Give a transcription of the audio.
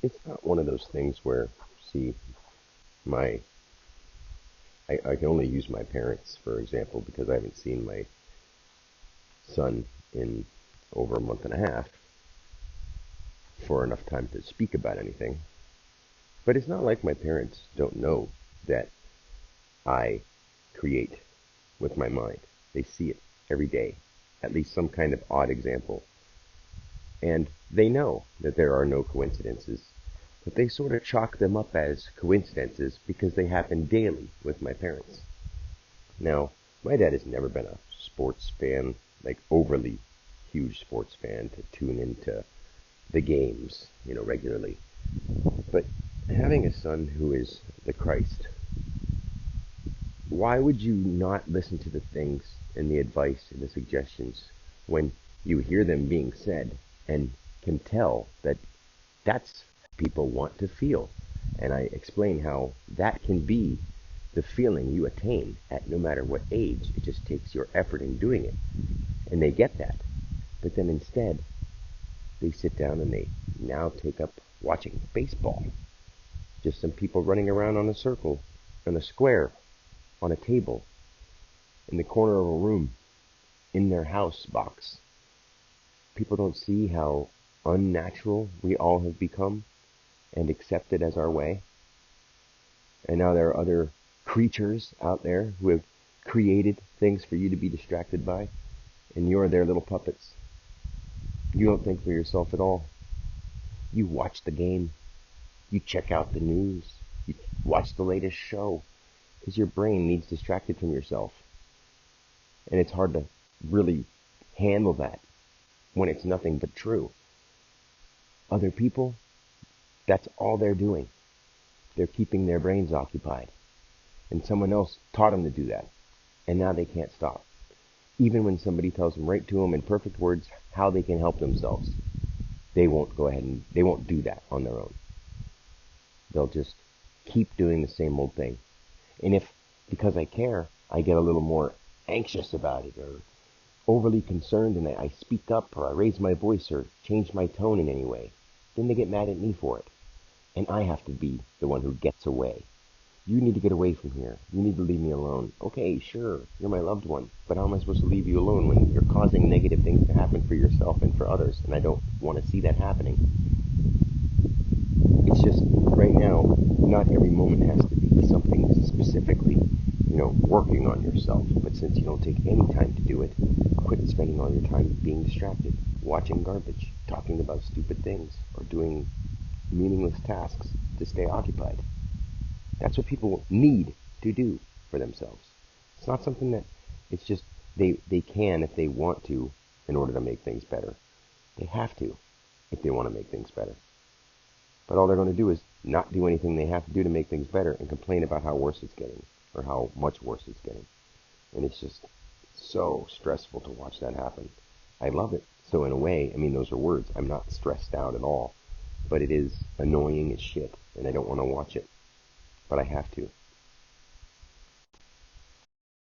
it's not one of those things where, see, my I can only use my parents for example because I haven't seen my son in over a month and a half for enough time to speak about anything. But it's not like my parents don't know that I create with my mind. They see it every day, at least some kind of odd example. And they know that there are no coincidences, but they sort of chalk them up as coincidences because they happen daily with my parents. Now, my dad has never been a sports fan, like overly huge sports fan to tune into the games, regularly. But having a son who is the Christ, why would you not listen to the things and the advice and the suggestions when you hear them being said and can tell that that's how people want to feel? And I explain how that can be the feeling you attain at no matter what age. It just takes your effort in doing it. And they get that. But then instead, they sit down and they now take up watching baseball. Just some people running around on a circle, in a square, on a table, in the corner of a room, in their house box. People don't see how unnatural we all have become and accept it as our way. And now there are other creatures out there who have created things for you to be distracted by, and you're their little puppets. You don't think for yourself at all. You watch the game. You check out the news. You watch the latest show. Because your brain needs distracted from yourself. And it's hard to really handle that when it's nothing but true. Other people, that's all they're doing. They're keeping their brains occupied. And someone else taught them to do that. And now they can't stop. Even when somebody tells them right to them in perfect words how they can help themselves, they won't go ahead and they won't do that on their own. They'll just keep doing the same old thing. And if, because I care, I get a little more anxious about it or overly concerned and I speak up or I raise my voice or change my tone in any way, then they get mad at me for it. And I have to be the one who gets away. You need to get away from here. You need to leave me alone. Okay, sure, you're my loved one, but how am I supposed to leave you alone when you're causing negative things to happen for yourself and for others? And I don't want to see that happening. It's just, right now, not every moment has to be something specifically, working on yourself. But since you don't take any time to do it, quit spending all your time being distracted, watching garbage, talking about stupid things, or doing meaningless tasks to stay occupied. That's what people need to do for themselves. It's not something that, it's just, they can if they want to in order to make things better. They have to if they want to make things better. But all they're going to do is not do anything they have to do to make things better and complain about how worse it's getting or how much worse it's getting. And it's just so stressful to watch that happen. I love it. So in a way, those are words. I'm not stressed out at all. But it is annoying as shit, and I don't want to watch it. But I have to.